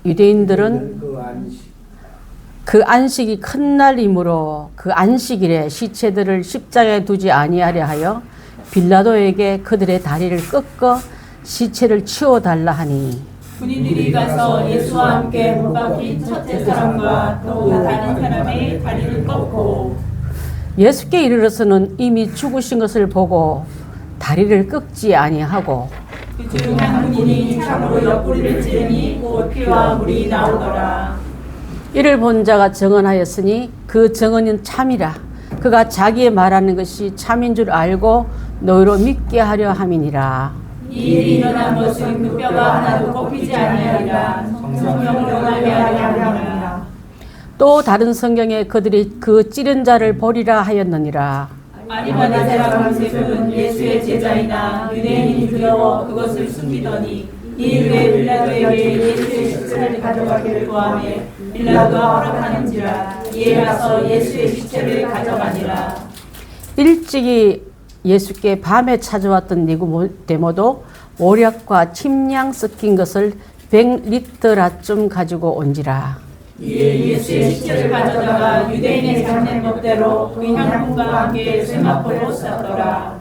유대인들은 그 안식이 큰 날이므로 그 안식일에 시체들을 십자가에 두지 아니하려 하여 빌라도에게 그들의 다리를 꺾어 시체를 치워달라 하니 군인들이 가서 예수와 함께 못 박힌 첫째 사람과 또 다른 사람의 다리를 꺾고 예수께 이르러서는 이미 죽으신 것을 보고 다리를 꺾지 아니하고 그중 한 군인이 창으로 옆구리를 찌르니 곧 피와 물이 나오더라. 이를 본 자가 증언하였으니 그 증언은 참이라. 그가 자기의 말하는 것이 참인 줄 알고 너희로 믿게 하려 함이니라. 이 일이 일어난 것은 그 뼈가 하나도 꺾이지 아니하리라. 성령으로 말미암아 함이라. 또 다른 성경에 그들이 그 찌른 자를 보리라 하였느니라. 아리마대 사람 요셉은 예수의 제자이나 유대인이 두려워 그것을 숨기더니 이 일에 빌라도에게 예수의 시체를 가져가기를 구하매 빌라도가 허락하는지라. 이에 가서 예수의 시체를 가져가니라. 일찍이 예수께 밤에 찾아왔던 니고데모도 모략과 침량 섞인 것을 100리터라쯤 가지고 온지라. 이에 예수의 시체를 가져다가 유대인의 장례법대로 그 향품과 함께 세마포로 쌌더라.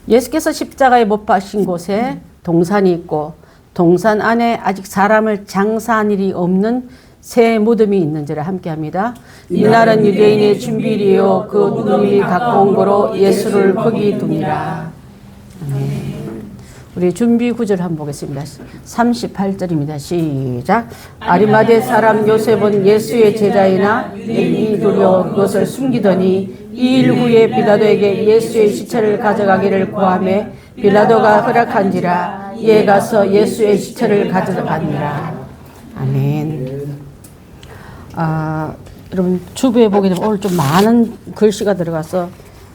예수께서 십자가에 못 박힌 곳에 동산이 있고 동산 안에 아직 사람을 장사한 일이 없는 새 무덤이 있는지라 함께합니다. 이날은 유대인의 준비일이요 그 무덤이 가까운 거로 예수를 거기 둡니다. 우리 준비 구절 한번 보겠습니다. 38절입니다. 시작. 아리마대 사람 요셉은 예수의 제자이나 유대인이 두려워 그것을 숨기더니 이 일 후에 빌라도에게 예수의 시체를 가져가기를 구하매 빌라도가 허락한지라. 이에 가서 예수의 시체를 가져가니라. 아멘. 여러분 주부에 보게 되면 오늘 좀 많은 글씨가 들어가서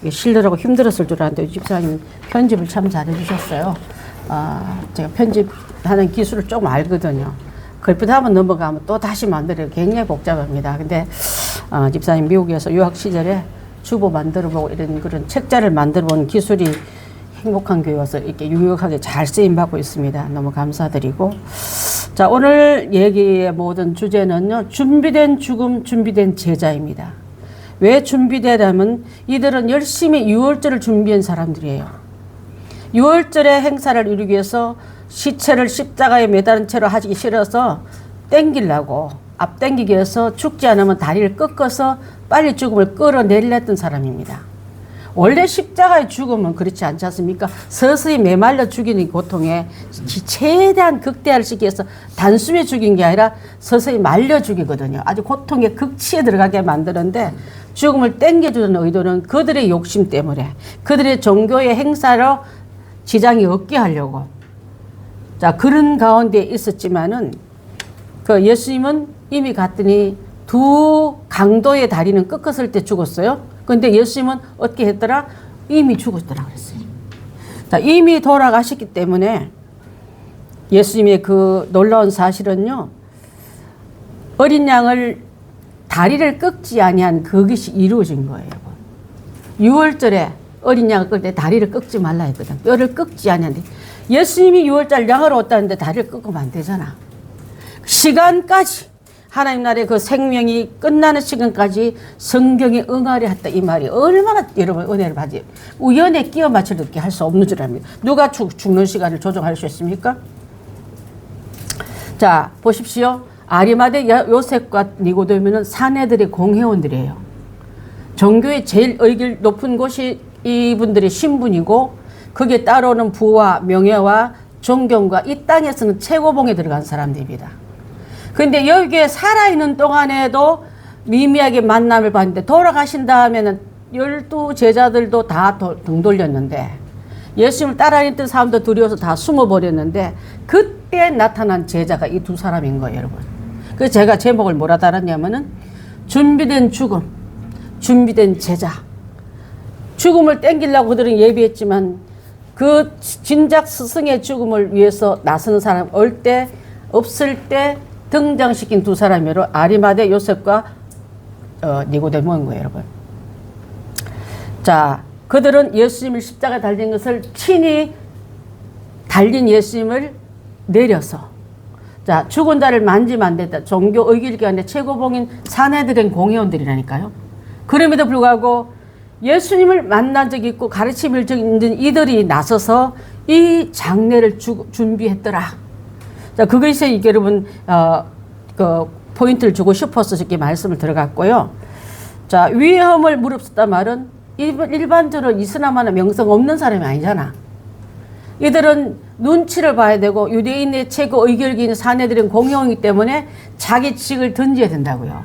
실느라고 힘들었을 줄 알았는데 집사님 편집을 참 잘해주셨어요. 제가 편집하는 기술을 조금 알거든요. 글빛 한번 넘어가면 또 다시 만들어요. 굉장히 복잡합니다. 근데 집사님 미국에서 유학 시절에 주보 만들어보고 이런 그런 책자를 만들어본 기술이 행복한 교회에서 이렇게 유용하게 잘 쓰임받고 있습니다. 너무 감사드리고. 자, 오늘 얘기의 모든 주제는요, 준비된 죽음, 준비된 제자입니다. 왜 준비되냐면 이들은 열심히 유월절을 준비한 사람들이에요. 유월절의 행사를 이루기 위해서 시체를 십자가에 매달은 채로 하기 싫어서 땡기려고 앞당기기 위해서 죽지 않으면 다리를 꺾어서 빨리 죽음을 끌어내렸던 사람입니다. 원래 십자가의 죽음은 그렇지 않지 않습니까? 서서히 메말려 죽이는 고통에 최대한 극대화를 시키기 위해서 단숨에 죽인 게 아니라 서서히 말려 죽이거든요. 아주 고통의 극치에 들어가게 만드는데 죽음을 땡겨주는 의도는 그들의 욕심 때문에 그들의 종교의 행사로 지장이 없게 하려고. 자, 그런 가운데 있었지만은 그 예수님은 이미 갔더니 두 강도의 다리는 꺾었을 때 죽었어요. 근데 예수님은 어떻게 했더라? 이미 죽었더라 그랬어요. 자, 이미 돌아가셨기 때문에 예수님의 그 놀라운 사실은요, 어린 양을 다리를 꺾지 아니한 그것이 이루어진 거예요. 6월절에 어린 양을 끌 때 다리를 꺾지 말라 했거든. 뼈를 꺾지 아니한데 예수님이 6월절 양으로 왔다는데 다리를 꺾으면 안 되잖아. 시간까지 하나님 나라의 그 생명이 끝나는 시간까지 성경에 응하려 했다 이 말이 얼마나 여러분 은혜를 받지. 우연에 끼워 맞춰듣게 할 수 없는 줄 압니다. 누가 죽는 시간을 조정할 수 있습니까? 자, 보십시오. 아리마대 요셉과 니고데모는 사내들의 공회원들이에요. 종교의 제일 의길 높은 곳이 이분들의 신분이고 거기에 따라오는 부와 명예와 존경과 이 땅에서는 최고봉에 들어간 사람들입니다. 그런데 여기에 살아있는 동안에도 미미하게 만남을 봤는데 돌아가신 다음에는 12 제자들도 다 등 돌렸는데 예수님을 따라다녔던 사람도 두려워서 다 숨어버렸는데 그때 나타난 제자가 이 두 사람인 거예요, 여러분. 그래서 제가 제목을 뭐라 달았냐면은 준비된 죽음, 준비된 제자. 죽음을 땡기려고 그들은 예비했지만 그 진작 스승의 죽음을 위해서 나서는 사람 올 때 없을 때 등장시킨 두 사람이로 아리마대 요셉과 니고데모인 거예요, 여러분. 자, 그들은 예수님을 십자가에 달린 것을 친히 달린 예수님을 내려서 자, 죽은 자를 만지면 안 된다. 종교 의결기관의 최고봉인 사내들은 공회원들이라니까요. 그럼에도 불구하고 예수님을 만난 적이 있고 가르침을 적이 있는 이들이 나서서 이 장례를 준비했더라. 자, 그것에 이게 여러분 그 포인트를 주고 싶어서 이렇게 말씀을 들어갔고요. 자, 위험을 무릅쓰다 말은 일반적으로 이슬람화나 명성 없는 사람이 아니잖아. 이들은 눈치를 봐야 되고 유대인의 최고 의결기인 사내들은 공용이기 때문에 자기 직을 던져야 된다고요.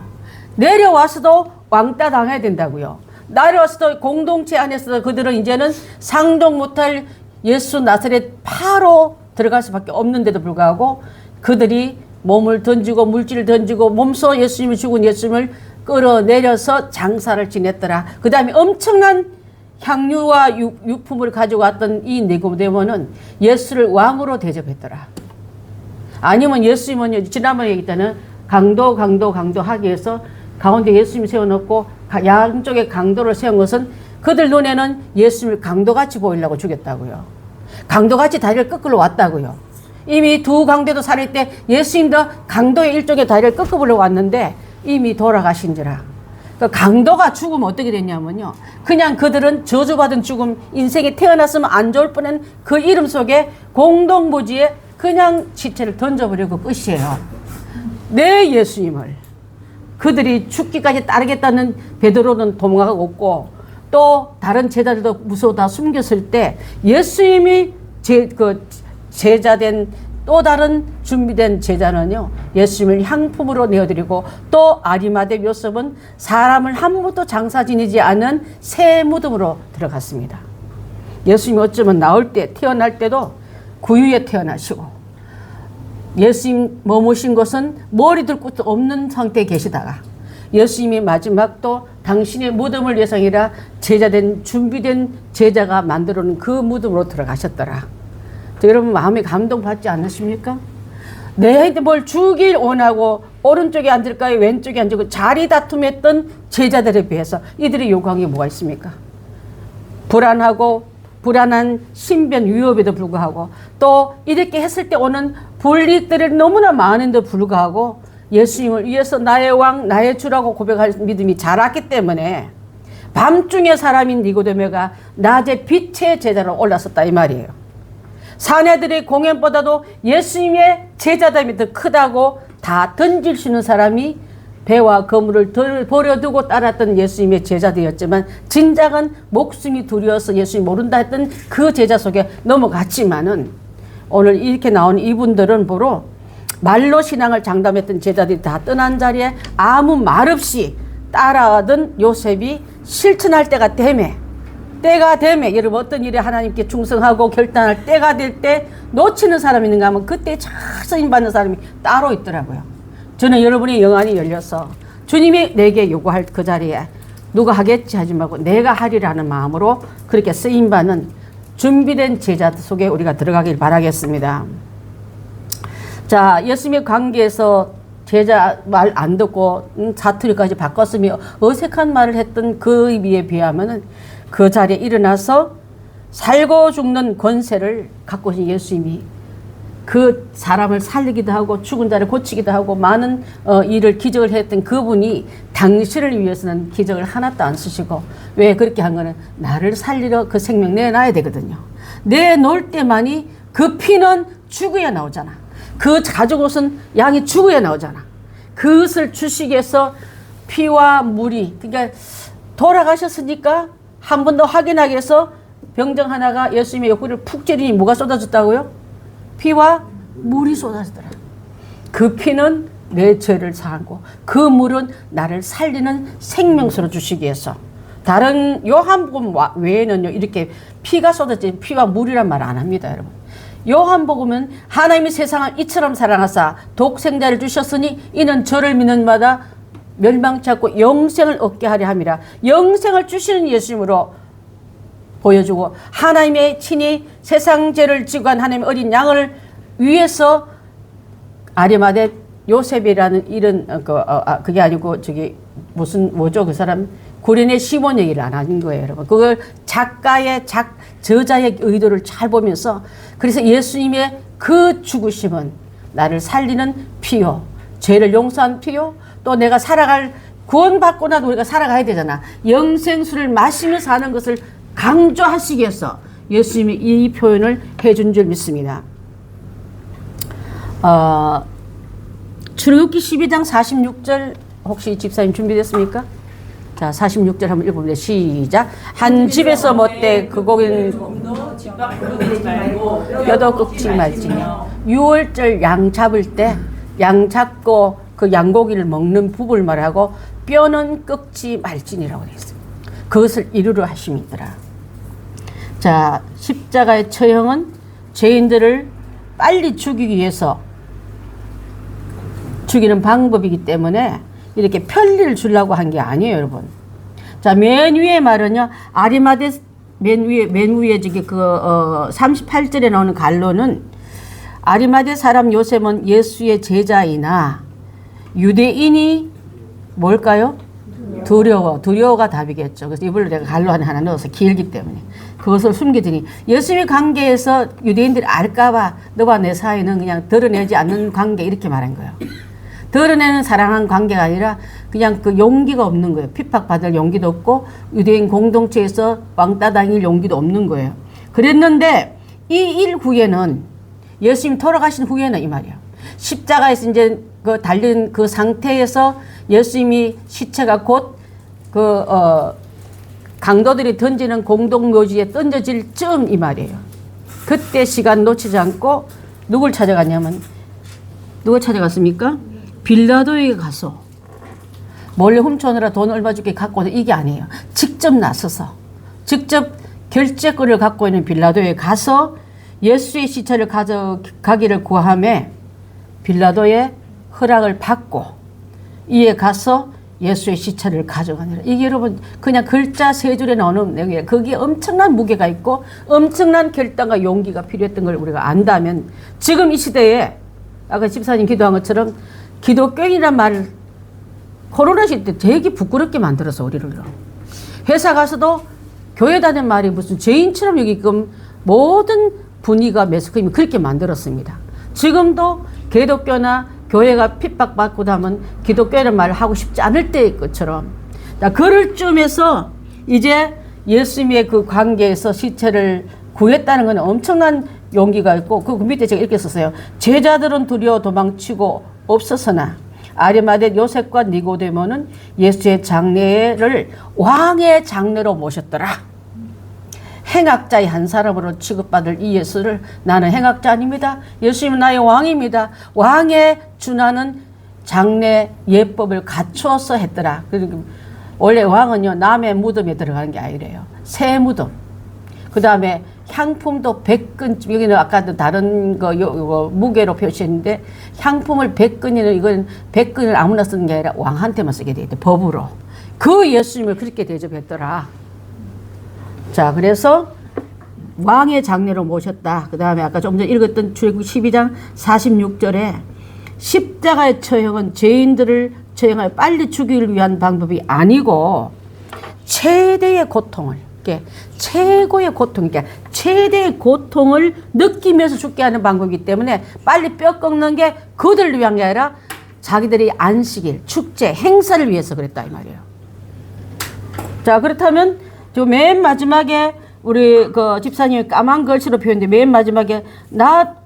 내려와서도 왕따 당해야 된다고요. 내려와서도 공동체 안에서 그들은 이제는 상종 못할 예수 나사렛 파로 들어갈 수밖에 없는데도 불구하고 그들이 몸을 던지고 물질을 던지고 몸소 예수님을 죽은 예수님을 끌어내려서 장사를 지냈더라. 그 다음에 엄청난 향유와 유품을 가지고 왔던 이 니고데모는 예수를 왕으로 대접했더라. 아니면 예수님은 지난번에 얘기했다는 강도 하기 위해서 가운데 예수님 세워놓고 양쪽에 강도를 세운 것은 그들 눈에는 예수님을 강도같이 보이려고 죽였다고요. 강도같이 다리를 꺾으러 왔다고요. 이미 두 강대도 살릴 때 예수님도 강도의 일종의 다리를 꺾어보려고 왔는데 이미 돌아가신지라. 그러니까 강도가 죽으면 어떻게 됐냐면요. 그냥 그들은 저주받은 죽음, 인생에 태어났으면 안 좋을 뻔한 그 이름 속에 공동부지에 그냥 시체를 던져버리고 끝이에요. 내 예수님을 그들이 죽기까지 따르겠다는 베드로는 도망가고 또 다른 제자들도 무서워 다 숨겼을 때 예수님이 제자된 또 다른 준비된 제자는요, 예수님을 향품으로 내어드리고 또 아리마대 요셉은 사람을 한 번도 장사 지니지 않은 새 무덤으로 들어갔습니다. 예수님이 어쩌면 나올 때 태어날 때도 구유에 태어나시고 예수님 머무신 것은 머리 들 곳도 없는 상태에 계시다가 예수님이 마지막도 당신의 무덤을 위해서 아니라 제자된 준비된 제자가 만들어 놓은 그 무덤으로 들어가셨더라. 여러분 마음에 감동받지 않으십니까? 내한테 뭘 주길 원하고 오른쪽에 앉을까요? 왼쪽에 앉고 자리 다툼했던 제자들에 비해서 이들의 요구한 게 뭐가 있습니까? 불안한 신변 위협에도 불구하고 또 이렇게 했을 때 오는 불이익들이 너무나 많은데도 불구하고 예수님을 위해서 나의 왕, 나의 주라고 고백할 믿음이 자랐기 때문에 밤중에 사람인 니고데모가 낮에 빛의 제자로 올라섰다 이 말이에요. 사내들의 공연보다도 예수님의 제자됨이 더 크다고 다 던질 수 있는 사람이 배와 거물을 덜 버려두고 따랐던 예수님의 제자들이었지만 진작은 목숨이 두려워서 예수님 모른다 했던 그 제자 속에 넘어갔지만은 오늘 이렇게 나온 이분들은 보러 말로 신앙을 장담했던 제자들이 다 떠난 자리에 아무 말 없이 따라하던 요셉이 실천할 때가 되매 여러분 어떤 일에 하나님께 충성하고 결단할 때가 될 때 놓치는 사람이 있는가 하면 그때 잘 쓰임받는 사람이 따로 있더라고요. 저는 여러분의 영안이 열려서 주님이 내게 요구할 그 자리에 누가 하겠지 하지 말고 내가 하리라는 마음으로 그렇게 쓰임받는 준비된 제자 속에 우리가 들어가길 바라겠습니다. 자, 예수님의 관계에서 제자 말 안 듣고 사투리까지 바꿨으며 어색한 말을 했던 그 의미에 비하면은 그 자리에 일어나서 살고 죽는 권세를 갖고 계신 예수님이 그 사람을 살리기도 하고 죽은 자를 고치기도 하고 많은 기적을 했던 그분이 당신을 위해서는 기적을 하나도 안 쓰시고 왜 그렇게 한 거는 나를 살리러 그 생명 내놔야 되거든요. 내놓을 때만이 그 피는 죽어야 나오잖아. 그 가죽 옷은 양이 죽어야 나오잖아. 그것을 주시기 위해서 피와 물이 그러니까 돌아가셨으니까 한 번 더 확인하기 위해서 병정 하나가 예수님의 옆구리를 푹 찌르니 뭐가 쏟아졌다고요? 피와 물이 쏟아지더라. 그 피는 내 죄를 사하고 그 물은 나를 살리는 생명수로 주시기 위해서 다른 요한복음 외에는요 이렇게 피가 쏟아진 피와 물이란 말 안 합니다. 여러분 요한복음은 하나님이 세상을 이처럼 사랑하사 독생자를 주셨으니 이는 저를 믿는 마다 멸망치 않고 영생을 얻게 하려 함이라. 영생을 주시는 예수님으로 보여주고 하나님의 친히 세상 죄를 지고 간 하나님의 어린 양을 위해서 아리마대 요셉이라는 이런 그게 아니고 뭐죠 그 사람 구레네 시몬 얘기를 안 하는 거예요, 여러분. 그걸 저자의 의도를 잘 보면서 그래서 예수님의 그 죽으심은 나를 살리는 피요, 죄를 용서한 피요, 또 내가 살아갈 구원받고 나도 우리가 살아가야 되잖아. 영생수를 마시며 사는 것을 강조하시기 위해서 예수님이 이 표현을 해준 줄 믿습니다. 출애굽기 12장 46절 혹시 집사님 준비됐습니까? 자, 46절 한번 읽어보면 시작. 한 집에서 못되 그 고기는 조금도 집 밖으로 내지 말고 뼈도 꺾지 말지니. 6월절 양 잡을 때 양 잡고 그 양고기를 먹는 부부를 말하고 뼈는 꺾지 말지니라고 되어 있습니다. 그것을 이루려 하심이더라. 자, 십자가의 처형은 죄인들을 빨리 죽이기 위해서 죽이는 방법이기 때문에 이렇게 편리를 주려고 한 게 아니에요, 여러분. 자, 맨 위에 말은요, 아리마대 맨 위에 저기 38절에 나오는 갈로는 아리마대 사람 요셉은 예수의 제자이나 유대인이 뭘까요? 두려워가 답이겠죠. 그래서 이걸 내가 갈로 하나 넣어서 길기 때문에 그것을 숨기더니 예수님의 관계에서 유대인들이 알까봐 너와 내 사이는 그냥 드러내지 않는 관계 이렇게 말한 거예요. 드러내는 사랑하는 관계가 아니라 그냥 그 용기가 없는 거예요. 핍박받을 용기도 없고 유대인 공동체에서 왕따 당일 용기도 없는 거예요. 그랬는데 이 일 후에는 예수님 돌아가신 후에는 이 말이에요. 십자가에서 이제 그 달린 그 상태에서 예수님이 시체가 곧 강도들이 던지는 공동묘지에 던져질 쯤 이 말이에요. 그때 시간 놓치지 않고 누굴 찾아갔냐면 누가 찾아갔습니까? 빌라도에게 가서 몰래 훔쳐오느라 돈 얼마 주게 갖고 오는 이게 아니에요. 직접 나서서 직접 결제권을 갖고 있는 빌라도에 가서 예수의 시체를 가져가기를 구하며 빌라도의 허락을 받고 이에 가서 예수의 시체를 가져가니라. 이게 여러분 그냥 글자 세 줄에 나오는 내용이에요. 거기에 엄청난 무게가 있고 엄청난 결단과 용기가 필요했던 걸 우리가 안다면 지금 이 시대에 아까 집사님 기도한 것처럼 기독교인이란 말을 코로나 시대 되게 부끄럽게 만들어서 우리를 회사 가서도 교회 다니는 말이 무슨 죄인처럼 여기끔 모든 분위기가 매스컴이 그렇게 만들었습니다. 지금도 기독교나 교회가 핍박받고 나면 기독교라는 말을 하고 싶지 않을 때의 것처럼 그럴 쯤에서 이제 예수님의 그 관계에서 시체를 구했다는 건 엄청난 용기가 있고 그 밑에 제가 이렇게 썼어요. 제자들은 두려워 도망치고 없었으나 아리마대 요셉과 니고데모는 예수의 장례를 왕의 장례로 모셨더라. 행악자의 한 사람으로 취급받을 이 예수를 나는 행악자 아닙니다. 예수님은 나의 왕입니다. 왕에 준하는 장례 예법을 갖추어서 했더라. 원래 왕은요 남의 무덤에 들어가는 게 아니래요. 새 무덤. 그 다음에 향품도 100근, 여기는 아까도 다른 거 무게로 표시했는데 향품을 100근이는 이건 100근을 아무나 쓰는 게 아니라 왕한테만 쓰게 돼 있대. 법으로. 그 예수님을 그렇게 대접했더라. 자, 그래서 왕의 장례로 모셨다. 그 다음에 아까 좀 전에 읽었던 출애굽기 12장 46절에 십자가의 처형은 죄인들을 처형하여 빨리 죽이기 위한 방법이 아니고 최대의 고통을, 최고의 고통, 최대의 고통을 느끼면서 죽게 하는 방법이기 때문에 빨리 뼈 꺾는 게 그들을 위한 게 아니라 자기들의 안식일, 축제, 행사를 위해서 그랬다 이 말이에요. 자, 그렇다면 맨 마지막에 우리 그 집사님이 까만 글씨로 표현돼 맨 마지막에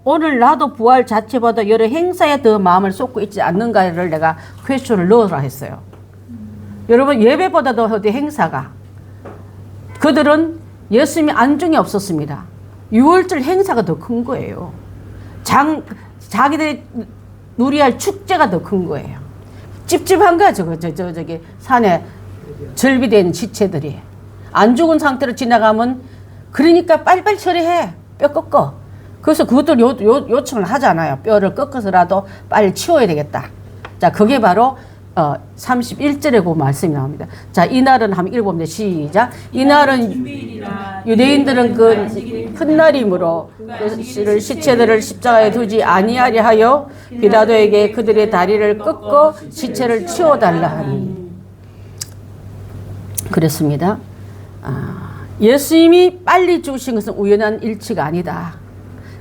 오늘 나도 부활 자체보다 여러 행사에 더 마음을 쏟고 있지 않는가를 내가 퀘스천을 넣으라 했어요. 여러분 예배보다도 어디 행사가 그들은 예수님이 안중에 없었습니다. 6월절 행사가 더 큰 거예요. 자기들이 누리할 축제가 더 큰 거예요. 찝찝한 거야 저기 산에 절비되어 있는 지체들이. 안 죽은 상태로 지나가면 그러니까 빨리빨리 처리해. 뼈 꺾어. 그래서 그것들 요청을 하잖아요. 뼈를 꺾어서라도 빨리 치워야 되겠다. 자, 그게 바로 31절에 그 말씀이 나옵니다. 자, 이날은 한번 읽어봅니다. 시작. 이날은 유대인들은 그 큰 날이므로 그 시체들을 십자가에 두지 아니하려 하여 빌라도에게 그들의 다리를 꺾어 시체를 치워달라 하니. 그랬습니다. 예수님이 빨리 죽으신 것은 우연한 일치가 아니다.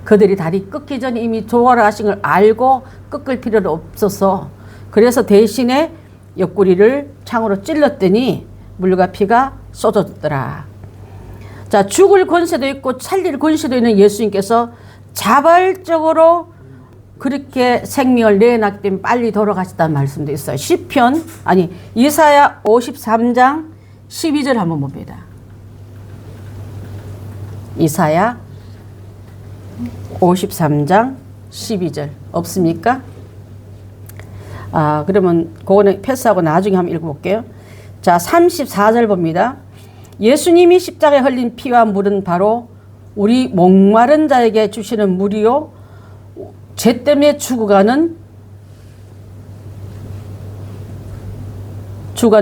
그들이 다리 끊기 전에 이미 돌아가신 걸 알고 꺾을 필요는 없어서 그래서 대신에 옆구리를 창으로 찔렀더니 물과 피가 쏟아졌더라. 자, 죽을 권세도 있고 살릴 권세도 있는 예수님께서 자발적으로 그렇게 생명을 내놨기 때문에 빨리 돌아가셨다는 말씀도 있어요. 이사야 53장 12절 한번 봅니다. 이사야 53장 12절 없습니까? 그러면 그거는 패스하고 나중에 한번 읽어볼게요. 자, 34절 봅니다. 예수님이 십자가에 흘린 피와 물은 바로 우리 목마른 자에게 주시는 물이요 죄 때문에 죽어가는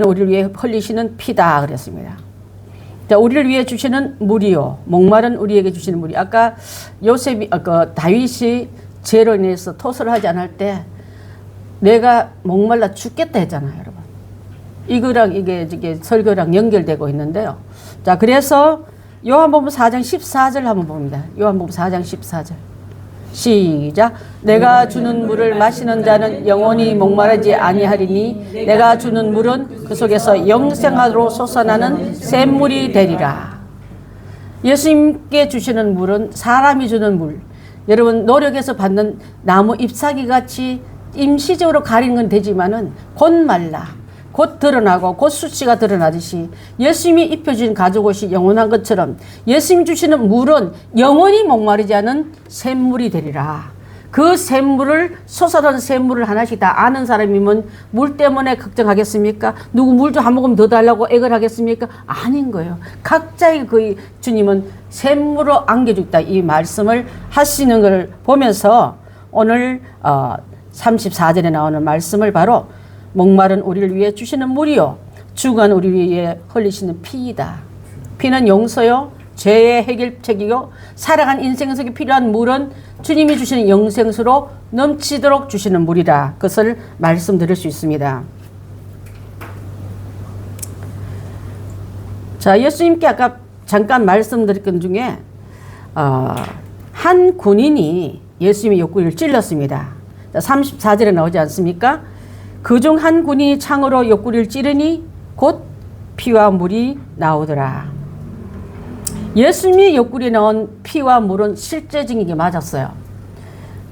우리를 위해 흘리시는 피다 그랬습니다. 자, 우리를 위해 주시는 물이요 목마른 우리에게 주시는 물이 아까 다윗이 죄로 인해서 토설을 하지 않을 때 내가 목말라 죽겠다 했잖아요, 여러분. 이거랑 이게 설교랑 연결되고 있는데요. 자, 그래서 요한복음 4장 14절 한번 봅니다. 요한복음 4장 14절. 시작. 내가 주는 물을 마시는 자는 영원히 목마르지 아니하리니 내가 주는 물은 그 속에서 영생하로 솟아나는 샘물이 되리라. 예수님께 주시는 물은 사람이 주는 물. 여러분 노력해서 받는 나무 잎사귀 같이 임시적으로 가리는 건 되지만은 곧 말라. 곧 드러나고 곧 수치가 드러나듯이 예수님이 입혀주신 가죽옷이 영원한 것처럼 예수님이 주시는 물은 영원히 목마르지 않은 샘물이 되리라. 그 샘물을 솟아나는 샘물을 하나씩 다 아는 사람이면 물 때문에 걱정하겠습니까? 누구 물 좀 한 모금 더 달라고 애걸 하겠습니까? 아닌 거예요. 각자의 그 주님은 샘물로 안겨주겠다 이 말씀을 하시는 걸 보면서 오늘 34절에 나오는 말씀을 바로 목마른 우리를 위해 주시는 물이요 죽은 우리를 위해 흘리시는 피이다. 피는 용서요 죄의 해결책이요 살아간 인생 속에 필요한 물은 주님이 주시는 영생수로 넘치도록 주시는 물이다. 그것을 말씀드릴 수 있습니다. 자, 예수님께 아까 잠깐 말씀드린 것 중에 한 군인이 예수님의 옆구리를 찔렀습니다. 34절에 나오지 않습니까? 그중 한 군인이 창으로 옆구리를 찌르니 곧 피와 물이 나오더라. 예수님의 옆구리에 나온 피와 물은 실제적인 게 맞았어요.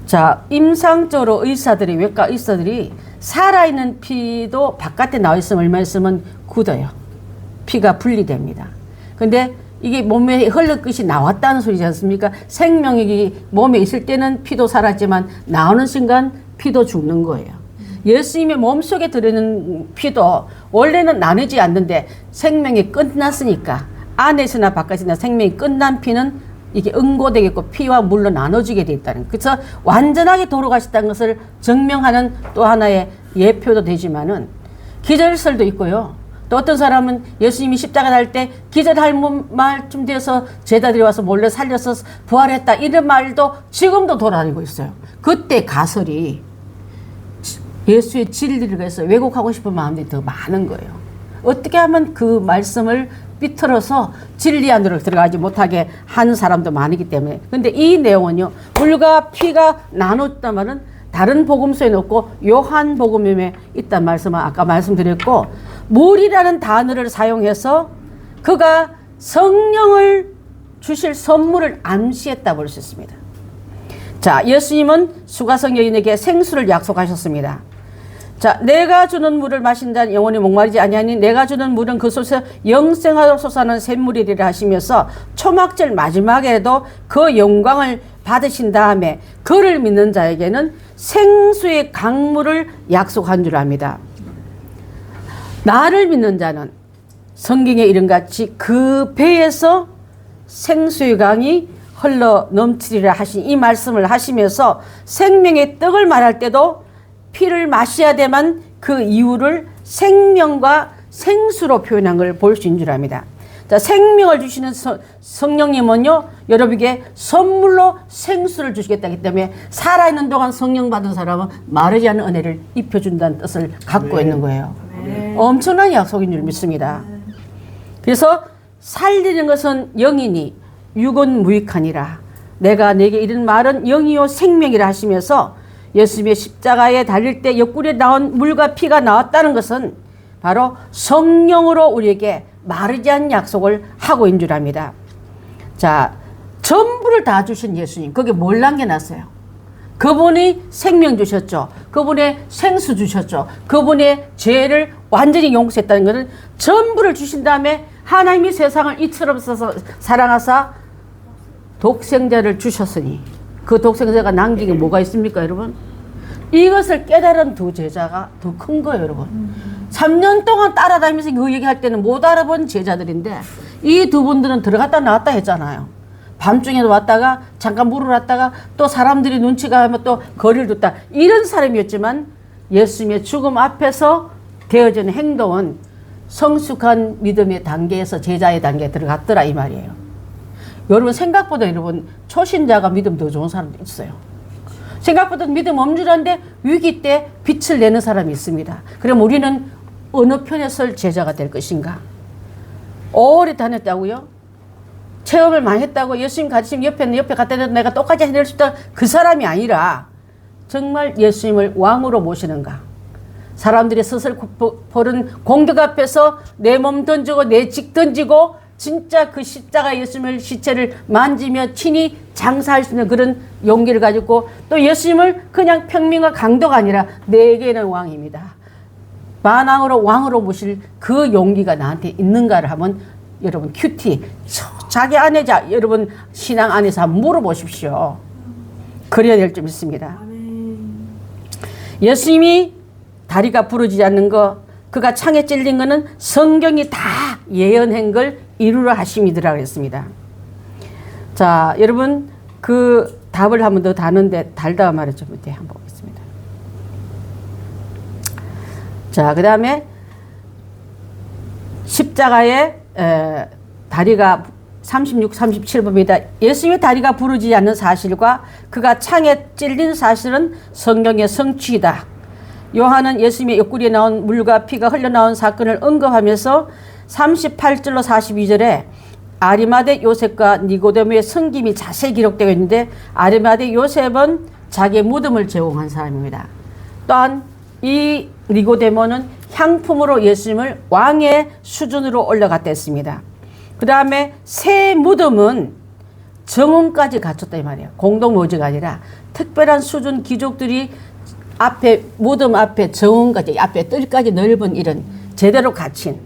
자, 임상적으로 외과 의사들이 살아있는 피도 바깥에 나와 있으면 얼마 있으면 굳어요. 피가 분리됩니다. 근데 이게 몸에 흘러 끝이 나왔다는 소리지 않습니까? 생명력이 몸에 있을 때는 피도 살았지만 나오는 순간 피도 죽는 거예요. 예수님의 몸속에 들어있는 피도 원래는 나누지 않는데 생명이 끝났으니까 안에서나 바깥이나 생명이 끝난 피는 이게 응고되겠고 피와 물로 나눠지게 돼 있다는, 그래서 완전하게 돌아가셨다는 것을 증명하는 또 하나의 예표도 되지만은 기절설도 있고요. 또 어떤 사람은 예수님이 십자가 달 때 기절할 말쯤 돼서 제자들이 와서 몰래 살려서 부활했다 이런 말도 지금도 돌아다니고 있어요. 그때 가설이 예수의 진리를 위해서 왜곡하고 싶은 마음들이 더 많은 거예요. 어떻게 하면 그 말씀을 삐틀어서 진리 안으로 들어가지 못하게 하는 사람도 많기 때문에. 근데 이 내용은요, 물과 피가 나눴다면은 다른 복음서에는 없고 요한복음에 있다는 말씀을 아까 말씀드렸고, 물이라는 단어를 사용해서 그가 성령을 주실 선물을 암시했다 볼 수 있습니다. 자, 예수님은 수가성 여인에게 생수를 약속하셨습니다. 자, 내가 주는 물을 마신 자는 영원히 목마르지 아니하니 내가 주는 물은 그 속에서 영생하도록 솟아나는 샘물이리라 하시면서 초막절 마지막에도 그 영광을 받으신 다음에 그를 믿는 자에게는 생수의 강물을 약속한 줄 압니다. 나를 믿는 자는 성경에 이른같이 그 배에서 생수의 강이 흘러 넘치리라 하신 이 말씀을 하시면서 생명의 떡을 말할 때도 피를 마셔야 되만 그 이유를 생명과 생수로 표현한 걸 볼 수 있는 줄 압니다. 자, 생명을 주시는 성령님은요, 여러분에게 선물로 생수를 주시겠다기 때문에 살아있는 동안 성령 받은 사람은 마르지 않는 은혜를 입혀준다는 뜻을 갖고 있는 거예요. 엄청난 약속인 줄 믿습니다. 그래서 살리는 것은 영이니 육은 무익하니라. 내가 내게 이런 말은 영이요 생명이라 하시면서 예수님의 십자가에 달릴 때 옆구리에 나온 물과 피가 나왔다는 것은 바로 성령으로 우리에게 마르지 않는 약속을 하고 있는 줄 압니다. 자, 전부를 다 주신 예수님, 거기에 뭘 남겨놨어요? 그분이 생명 주셨죠. 그분의 생수 주셨죠. 그분의 죄를 완전히 용서했다는 것은 전부를 주신 다음에 하나님이 세상을 이처럼 사랑하사 독생자를 주셨으니 그 독생자가 남긴 게 뭐가 있습니까, 여러분? 이것을 깨달은 두 제자가 더 큰 거예요, 여러분. 3년 동안 따라다니면서 그 얘기할 때는 못 알아본 제자들인데 이 두 분들은 들어갔다 나왔다 했잖아요. 밤중에도 왔다가 잠깐 물을 왔다가 또 사람들이 눈치가 하면 또 거리를 뒀다. 이런 사람이었지만 예수님의 죽음 앞에서 되어지는 행동은 성숙한 믿음의 단계에서 제자의 단계에 들어갔더라 이 말이에요. 여러분 생각보다 여러분 초신자가 믿음 더 좋은 사람도 있어요. 생각보다 믿음 엄중한데 위기 때 빛을 내는 사람이 있습니다. 그럼 우리는 어느 편에 설 제자가 될 것인가? 오래 다녔다고요? 체험을 많이 했다고 예수님 가르치면 옆에 갖다 대도 내가 똑같이 해낼 수 있다 그 사람이 아니라 정말 예수님을 왕으로 모시는가? 사람들이 스스로 보는 공격 앞에서 내 몸 던지고 내 직 던지고 진짜 그 십자가 예수님을 시체를 만지며 친히 장사할 수 있는 그런 용기를 가지고 또 예수님을 그냥 평민과 강도가 아니라 내게는 왕입니다. 만왕으로 왕으로 모실 그 용기가 나한테 있는가를 한번 여러분 큐티 자기 안에 여러분 신앙 안에서 한번 물어보십시오. 그래야 될 줄 믿습니다. 예수님이 다리가 부러지지 않는 거 그가 창에 찔린 거는 성경이 다 예언한 걸 이루려 하심이더라 그랬습니다. 자, 여러분 그 답을 한번 더 다는데 달다 말했죠. 밑에 한번 보겠습니다. 자, 그 다음에 십자가에 다리가 36, 37번입니다. 예수님의 다리가 부러지지 않는 사실과 그가 창에 찔린 사실은 성경의 성취이다. 요한은 예수님의 옆구리에 나온 물과 피가 흘러나온 사건을 언급하면서 38절로 42절에 아리마대 요셉과 니고데모의 섬김이 자세히 기록되어 있는데 아리마대 요셉은 자기의 무덤을 제공한 사람입니다. 또한 이 니고데모는 향품으로 예수님을 왕의 수준으로 올라갔다 했습니다. 그 다음에 새 무덤은 정원까지 갖췄다 이 말이에요. 공동묘지가 아니라 특별한 수준 귀족들이 앞에 무덤 앞에 정원까지 앞에 뜰까지 넓은 이런 제대로 갖춘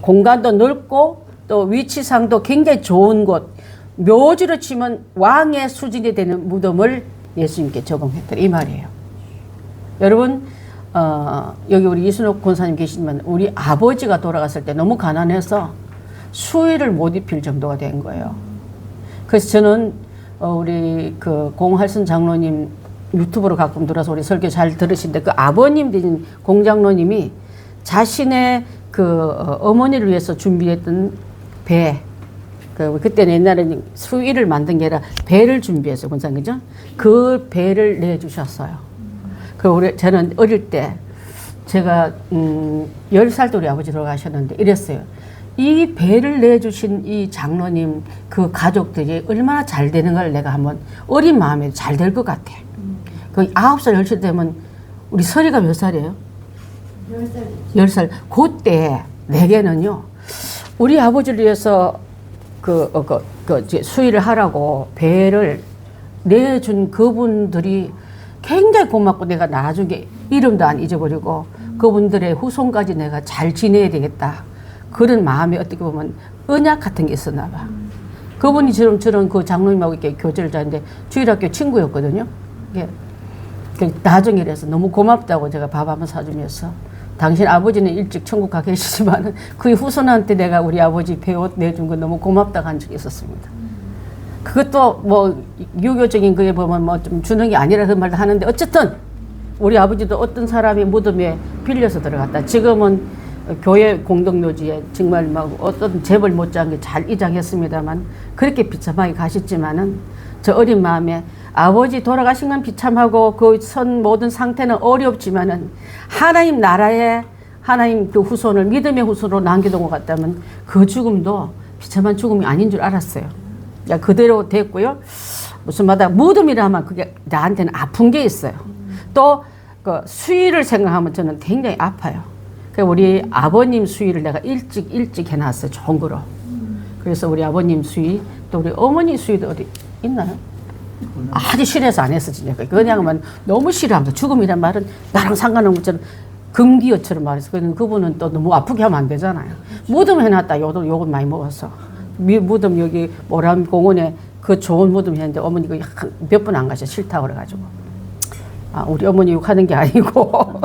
공간도 넓고 또 위치상도 굉장히 좋은 곳 묘지로 치면 왕의 수준이 되는 무덤을 예수님께 제공했다 이 말이에요. 여러분 여기 우리 이순옥 권사님 계시지만 우리 아버지가 돌아갔을 때 너무 가난해서 수의를 못 입힐 정도가 된 거예요. 그래서 저는 우리 그 공할선 장로님 유튜브로 가끔 들어서 우리 설교 잘 들으신데 그 아버님 되신 공장로님이 자신의 그 어머니를 위해서 준비했던 배, 그때는 옛날에는 수의를 만든 게 아니라 배를 준비했어요, 권사님 그죠? 그 배를 내주셨어요. 저는 어릴 때 제가 10살 때 우리 아버지 돌아가셨는데 이랬어요. 이 배를 내주신 이 장로님 그 가족들이 얼마나 잘 되는 걸 내가 한번 어린 마음에 잘 될 것 같아. 그 9살 10살 되면 우리 설이가 몇 살이에요? 10살. 그때 내게는요 우리 아버지를 위해서 수의를 하라고 배를 내준 그분들이 굉장히 고맙고 내가 나중에 이름도 안 잊어버리고 그분들의 후손까지 내가 잘 지내야 되겠다. 그런 마음에 어떻게 보면 언약 같은 게 있었나 봐. 그분이 저런 그 장로님하고 이렇게 교제를 하는데 주일학교 친구였거든요. 나중에 그래서 너무 고맙다고 제가 밥 한번 사주면서 당신 아버지는 일찍 천국 가 계시지만 그 후손한테 내가 우리 아버지 배옷 내준 거 너무 고맙다고 한 적이 있었습니다. 그것도 뭐 유교적인 거에 보면 뭐 좀 주는 게 아니라 그 말도 하는데 어쨌든 우리 아버지도 어떤 사람이 무덤에 빌려서 들어갔다. 지금은 교회 공동묘지에 정말 막 어떤 재벌 못지않게 잘 이장했습니다만 그렇게 비참하게 가셨지만은 저 어린 마음에 아버지 돌아가신 건 비참하고 그 모든 상태는 어렵지만은 하나님 나라에 하나님 그 후손을 믿음의 후손으로 남겨둔 것 같다면 그 죽음도 비참한 죽음이 아닌 줄 알았어요. 그대로 됐고요. 무슨 마다 무덤이라 하면 그게 나한테는 아픈 게 있어요. 또 그 수의를 생각하면 저는 굉장히 아파요. 그래서 우리 아버님 수의를 내가 일찍 해놨어요. 좋은 거로. 그래서 우리 아버님 수의, 또 우리 어머니 수의도 어디 있나요? 아주 싫어서 안 했어, 진짜. 그냥만 너무 싫어하면서 죽음이란 말은 나랑 상관없는 것처럼 금기어처럼 말해서. 그분은 또 너무 아프게 하면 안 되잖아요. 무덤 해놨다. 욕을 많이 먹었어. 무덤 여기 모람 공원에 그 좋은 무덤 했는데 어머니가 몇 번 안 가셔. 싫다고 그래가지고. 우리 어머니 욕하는 게 아니고.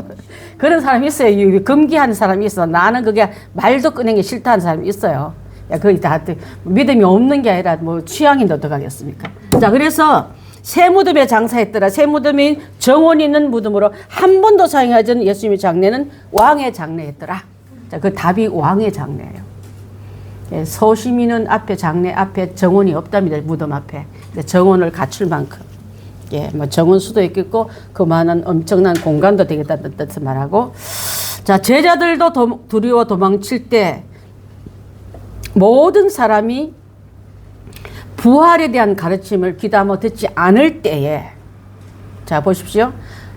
그런 사람이 있어요. 금기하는 사람이 있어. 나는 그게 말도 꺼낸 게 싫다는 사람이 있어요. 거의 다 믿음이 없는 게 아니라 뭐 취향인데 어떡하겠습니까? 자, 그래서 새 무덤에 장사했더라. 새 무덤인 정원이 있는 무덤으로 한 번도 사용하지 않은 예수님의 장례는 왕의 장례였더라. 자, 그 답이 왕의 장례예요. 소시민은 앞에 장례 앞에 정원이 없답니다. 무덤 앞에. 정원을 갖출 만큼. 뭐 정원 수도 있겠고 그만한 엄청난 공간도 되겠다는 뜻을 말하고. 자, 제자들도 두려워 도망칠 때 모든 사람이 부활에 대한 가르침을 귀담아 듣지 않을 때에, 자 보십시오.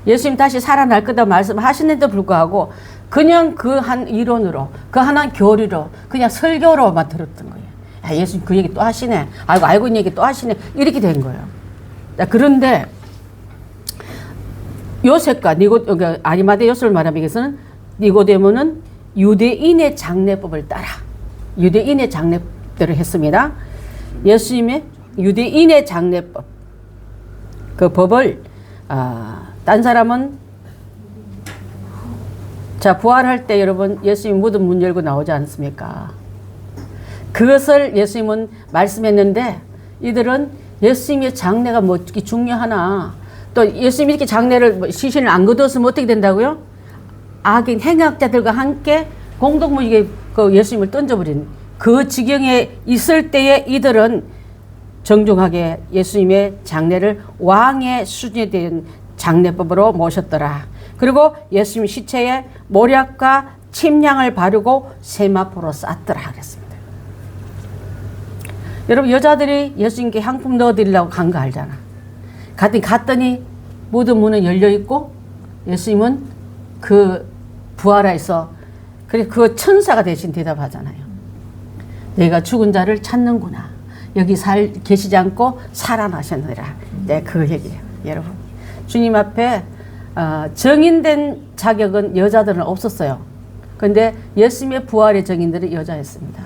예수님 다시 살아날 거다 말씀하시는데도 불구하고 그냥 그 한 이론으로, 그 하나 교리로, 그냥 설교로만 들었던 거예요. 예수님 그 얘기 또 하시네. 알고 있는 얘기 또 하시네. 이렇게 된 거예요. 자, 그런데 요셉과 아리마대 요셉을 말하기 위해서는 니고데모는 유대인의 장례법을 따라 유대인의 장례대로 했습니다. 예수님의 유대인의 장례법, 그 법을 딴 사람은, 자 부활할 때 여러분 예수님 무덤 문 열고 나오지 않습니까? 그것을 예수님은 말씀했는데 이들은 예수님의 장례가 뭐 어떻게 중요하나, 또 예수님이 이렇게 장례를 시신을 안 거두었으면 어떻게 된다고요? 악인 행악자들과 함께 공동무지개 그 예수님을 던져버린 그 지경에 있을 때에 이들은 정중하게 예수님의 장례를 왕의 수준에 대한 장례법으로 모셨더라. 그리고 예수님 시체에 모략과 침향을 바르고 세마포로 쌌더라 그랬습니다. 여러분 여자들이 예수님께 향품 넣어드리려고 간 거 알잖아. 갔더니 무덤 문은 열려있고 예수님은 그 부활해서 그래 그 천사가 대신 대답하잖아요. 내가 죽은 자를 찾는구나. 여기 계시지 않고 살아나셨느라. 네, 그 얘기예요. 여러분 주님 앞에 정인된 자격은 여자들은 없었어요. 그런데 예수님의 부활의 정인들은 여자였습니다.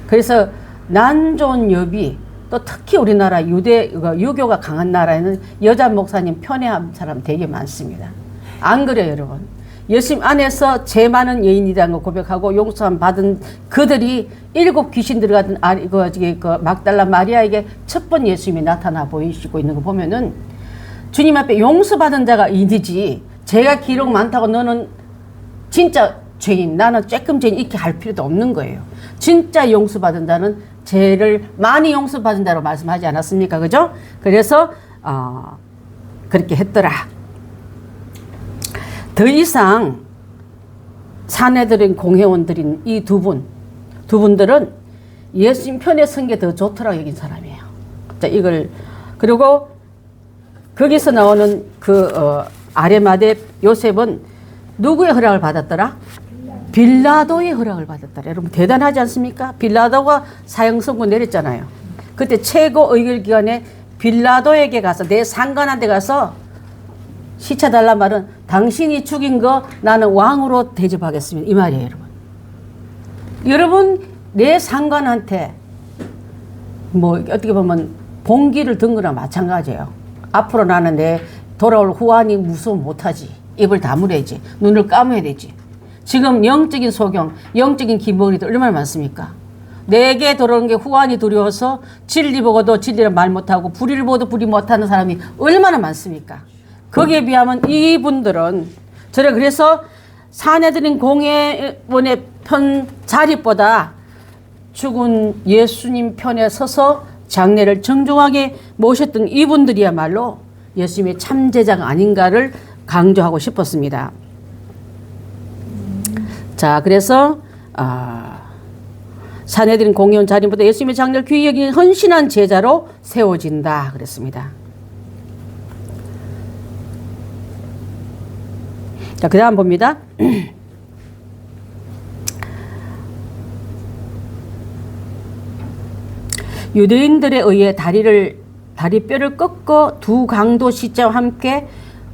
그래서 난 좋은 여비, 또 특히 우리나라 유교가 강한 나라에는 여자 목사님 편애한 사람 되게 많습니다. 안 그래요, 여러분? 예수님 안에서 죄 많은 여인이라는 거 고백하고 용서함 받은 그들이 7 귀신 들어가던 막달라 마리아에게 첫 번 예수님이 나타나 보이시고 있는 거 보면은 주님 앞에 용서받은 자가 이디지, 죄가 기록 많다고 너는 진짜 죄인, 나는 조금 죄인 이렇게 할 필요도 없는 거예요. 진짜 용서받은 자는 죄를 많이 용서받은 자로 말씀하지 않았습니까? 그죠? 그래서 그렇게 했더라. 더 이상 사내들인 공회원들인 이 두 분들은 예수님 편에 선 게 더 좋더라고 여긴 사람이에요. 자, 이걸 그리고 거기서 나오는 아레마대 요셉은 누구의 허락을 받았더라? 빌라도의 허락을 받았더라. 여러분 대단하지 않습니까? 빌라도가 사형 선고 내렸잖아요. 그때 최고 의결기관에 빌라도에게 가서 내 상관한테 가서 시차 달란 말은 당신이 죽인 거 나는 왕으로 대접하겠습니다. 이 말이에요, 여러분. 여러분 내 상관한테 뭐 어떻게 보면 봉기를 든 거나 마찬가지예요. 앞으로 나는 내 돌아올 후환이 무서워 못하지. 입을 다물어야지. 눈을 감아야 되지. 지금 영적인 소경, 영적인 기머리들 얼마나 많습니까? 내게 돌아오는 게 후환이 두려워서 진리 보고도 진리를 말 못하고 불의를 보고도 불의 못하는 사람이 얼마나 많습니까? 거기에 비하면 이분들은 그래서 사내들인 공회원의 편 자리보다 죽은 예수님 편에 서서 장례를 정중하게 모셨던 이분들이야말로 예수님의 참제자가 아닌가를 강조하고 싶었습니다. 자, 그래서 사내들인 공의원 자리보다 예수님의 장래를 귀히 여기는 헌신한 제자로 세워진다 그랬습니다. 자, 그 다음 봅니다. 유대인들에 의해 다리뼈를 꺾어 두 강도 시자와 함께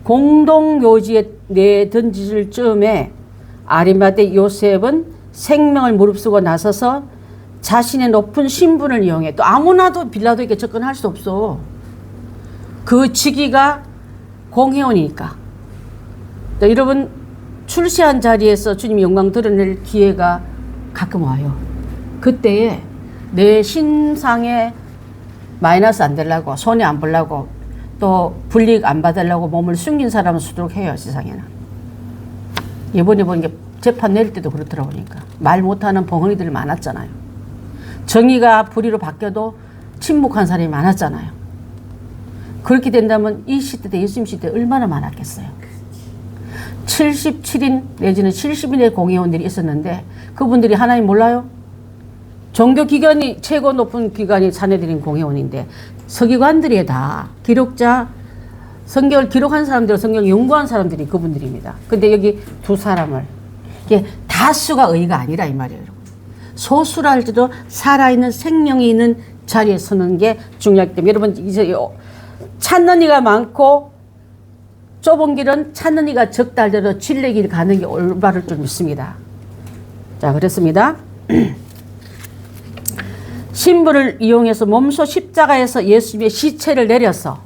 공동묘지에 내던질 즈음에 아리마대 요셉은 생명을 무릅쓰고 나서서 자신의 높은 신분을 이용해, 또 아무나도 빌라도에게 접근할 수 없어. 그 직위가 공회원이니까. 여러분, 출세한 자리에서 주님의 영광 드러낼 기회가 가끔 와요. 그때에 내 신상에 마이너스 안 되려고, 손해 안 보려고, 또 불이익 안 받으려고 몸을 숨긴 사람은 수두룩 해요, 세상에는. 이번에 보니까 재판 낼 때도 그렇더라 보니까. 말 못하는 벙어리들이 많았잖아요. 정의가 불의로 바뀌어도 침묵한 사람이 많았잖아요. 그렇게 된다면 이 시대 때, 예수님 시대 얼마나 많았겠어요. 77인 내지는 70인의 공회원들이 있었는데 그분들이 하나님 몰라요? 종교기관이 최고 높은 기관이 사내들인 공회원인데 서기관들이 다 기록자, 성경을 기록한 사람들, 성경 연구한 사람들이 그분들입니다. 근데 여기 두 사람을, 이게 다수가 의가 아니라 이 말이에요. 여러분. 소수라 할지도 살아있는 생명이 있는 자리에 서는 게 중요하기 때문에 여러분, 이제 찾는 이가 많고 좁은 길은 찾는 이가 적다 할때도 진리의 길 가는 게 올바를 줄 믿습니다. 자, 그렇습니다. 신부를 이용해서 몸소 십자가에서 예수님의 시체를 내려서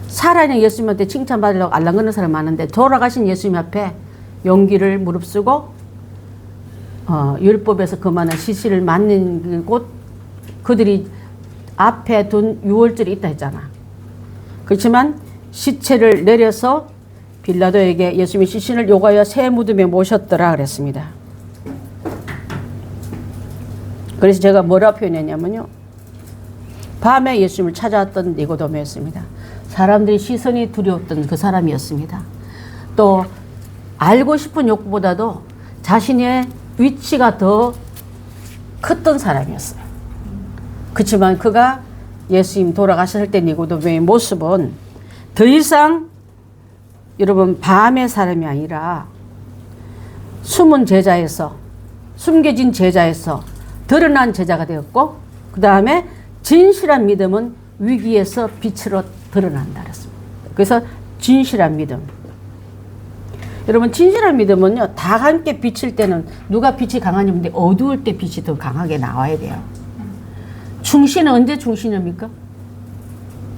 살아있는 예수님한테 칭찬받으려고 알랑거리는 사람 많은데 돌아가신 예수님 앞에 용기를 무릅쓰고 율법에서 그만한 시신을 맞는 곳, 그들이 앞에 둔 유월절이 있다 했잖아. 그렇지만 시체를 내려서 빌라도에게 예수님의 시신을 요구하여 새 무덤에 모셨더라 그랬습니다. 그래서 제가 뭐라 표현했냐면요, 밤에 예수님을 찾아왔던 니고데모였습니다. 사람들이 시선이 두려웠던 그 사람이었습니다. 또 알고 싶은 욕구보다도 자신의 위치가 더 컸던 사람이었어요. 그렇지만 그가 예수님 돌아가셨을 때 니고데모의 모습은 더 이상 여러분 밤의 사람이 아니라 숨은 제자에서, 숨겨진 제자에서 드러난 제자가 되었고, 그 다음에 진실한 믿음은 위기에서 빛으로 드러난다 그랬습니다. 그래서 진실한 믿음. 여러분, 진실한 믿음은요, 다 함께 비칠 때는 누가 빛이 강하냐 근데 어두울 때 빛이 더 강하게 나와야 돼요. 충신은 언제 충신입니까?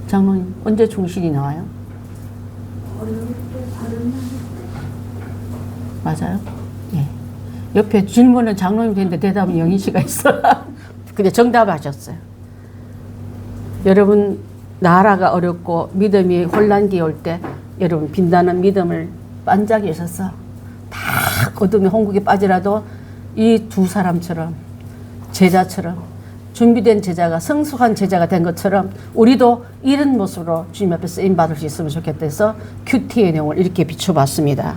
장로님, 언제 충신이 나와요? 맞아요? 예. 옆에 질문은 장로님 되는데 대답은 영희 씨가 있어. 근데 정답하셨어요. 여러분, 나라가 어렵고 믿음이 혼란기에 올 때 여러분 빛나는 믿음을 반짝이셔서 다 어둠의 홍국에 빠지라도 이 두 사람처럼, 제자처럼, 준비된 제자가, 성숙한 제자가 된 것처럼 우리도 이런 모습으로 주님 앞에 쓰임 받을 수 있으면 좋겠다 해서 큐티의 내용을 이렇게 비춰봤습니다.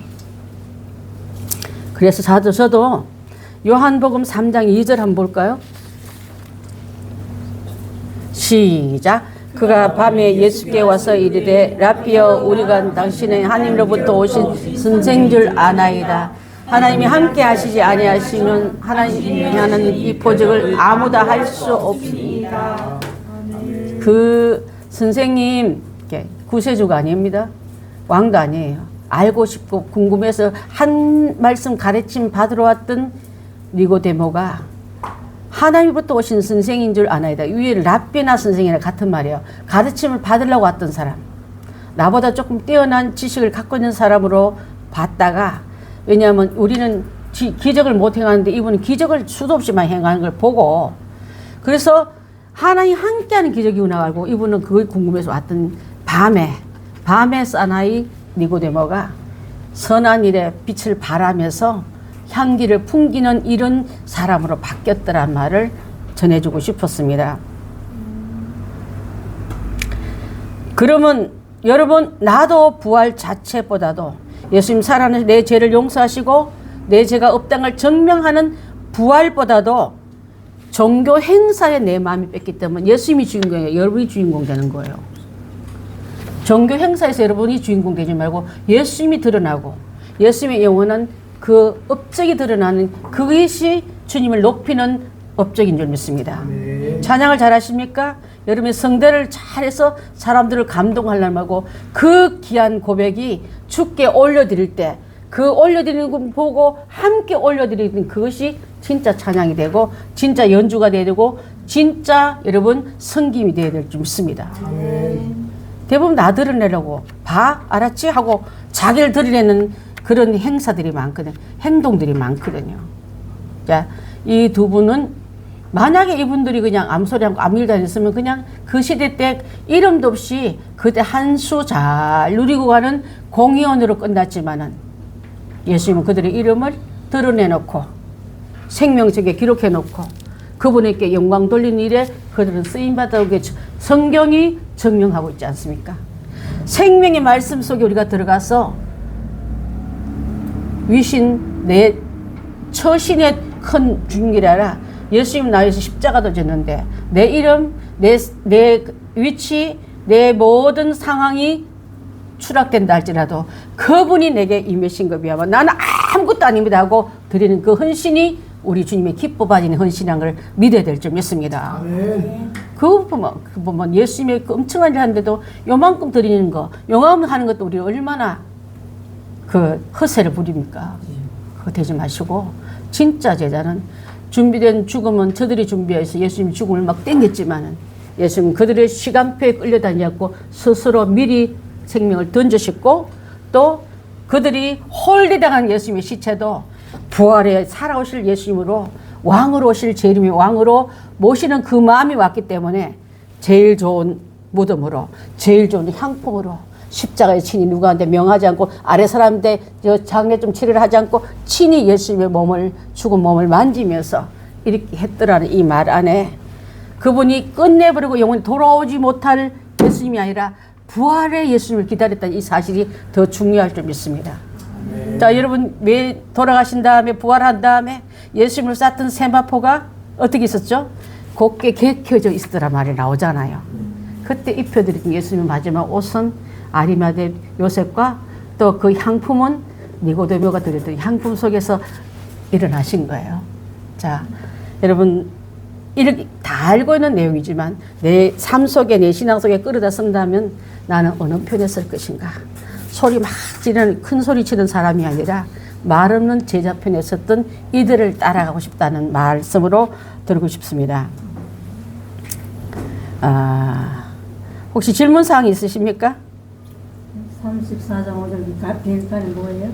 그래서 저도 요한복음 3장 2절 한번 볼까요? 시작. 그가 밤에 예수께 와서 이르되 라피여, 우리가 당신의 하나님으로부터 오신 선생인 줄 아나이다. 하나님이 함께 하시지 아니하시면 하나님이 하는 이 표적을 아무도 할 수 없습니다. 그 선생님 구세주가 아닙니다. 왕도 아니에요. 알고 싶고 궁금해서 한 말씀 가르침 받으러 왔던 니고데모가 하나님부터 오신 선생인 줄 아나이다. 위에 랍비나 선생이랑 같은 말이에요. 가르침을 받으려고 왔던 사람, 나보다 조금 뛰어난 지식을 갖고 있는 사람으로 봤다가, 왜냐하면 우리는 기적을 못 행하는데 이분은 기적을 수도 없이 많이 행하는 걸 보고, 그래서 하나님 함께하는 기적이구나 알고 이분은 그걸 궁금해서 왔던 밤에 사나이 니고데모가 선한 일에 빛을 발하면서 향기를 풍기는 이런 사람으로 바뀌었더란 말을 전해주고 싶었습니다. 그러면 여러분, 나도 부활 자체보다도 예수님 살아나서 내 죄를 용서하시고 내 죄가 없다는 걸 증명하는 부활보다도 종교 행사에 내 마음이 뺐기 때문에 예수님이 주인공이에요. 여러분이 주인공 되는 거예요. 종교 행사에서 여러분이 주인공 되지 말고 예수님이 드러나고 예수님의 영원한 그 업적이 드러나는 그것이 주님을 높이는 업적인 줄 믿습니다. 찬양을 잘하십니까? 여러분의 성대를 잘해서 사람들을 감동하려고 그 귀한 고백이 주께 올려드릴 때 그 올려드리는 거 보고 함께 올려드리는 그것이 진짜 찬양이 되고 진짜 연주가 되고 진짜 여러분 성김이 되어야 될 줄 믿습니다. 대부분 나 드러내려고 봐 알았지 하고 자기를 드러내는 그런 행사들이 많거든요. 행동들이 많거든요. 자, 이 두 분은 만약에 이분들이 그냥 암소리하고 아무 일도 안 했으면 그냥 그 시대 때 이름도 없이 그때 한 수 잘 누리고 가는 공의원으로 끝났지만은 예수님은 그들의 이름을 드러내놓고 생명책에 기록해놓고 그분에게 영광 돌리는 일에 그들은 쓰임받아오게 성경이 증명하고 있지 않습니까? 생명의 말씀 속에 우리가 들어가서 위신 내 처신의 큰 중이라 예수님 나에서 십자가도 졌는데 내 이름, 내 위치, 내 모든 상황이 추락된다 할지라도 그분이 내게 임하신 것 비하면 나는 아무것도 아닙니다 하고 드리는 그 헌신이 우리 주님의 기뻐 받는 헌신한 걸 믿어야 될 줄 믿습니다. 그 보면 예수님의 그 엄청난 일 하는데도 요만큼 드리는 거, 요만큼 하는 것도 우리 얼마나 그 허세를 부립니까? 그거 되지 마시고 진짜 제자는 준비된 죽음은 저들이 준비해서 예수님 죽음을 막 땡겼지만은 예수님 그들의 시간표에 끌려다니었고 스스로 미리 생명을 던지셨고 또 그들이 홀대당한 예수님의 시체도 부활에 살아오실 예수님으로 왕으로 오실 재림의 왕으로 모시는 그 마음이 왔기 때문에 제일 좋은 무덤으로 제일 좋은 향품으로 십자가에 친히 누구한테 명하지 않고 아래 사람한테 장례 좀 치료를 하지 않고 친히 예수님의 몸을 죽은 몸을 만지면서 이렇게 했더라는 이 말 안에 그분이 끝내버리고 영원히 돌아오지 못할 예수님이 아니라 부활의 예수님을 기다렸다는 이 사실이 더 중요할 줄 믿습니다. 자, 여러분 왜 돌아가신 다음에 부활한 다음에 예수님을 쌌던 세마포가 어떻게 있었죠? 곱게 개켜져 있었더라 말이 나오잖아요. 그때 입혀드린 예수님의 마지막 옷은 아리마대 요셉과 또 그 향품은 니고데모가 드렸던 향품 속에서 일어나신 거예요. 자, 여러분 이렇게 다 알고 있는 내용이지만 내 삶 속에 내 신앙 속에 끌어다 쓴다면 나는 어느 편에 설 것인가? 소리 막 지르는 큰 소리 치는 사람이 아니라 말 없는 제자 편에 섰던 이들을 따라가고 싶다는 말씀으로 드리고 싶습니다. 혹시 질문 사항 있으십니까? 34장 5절 비행판이 뭐예요?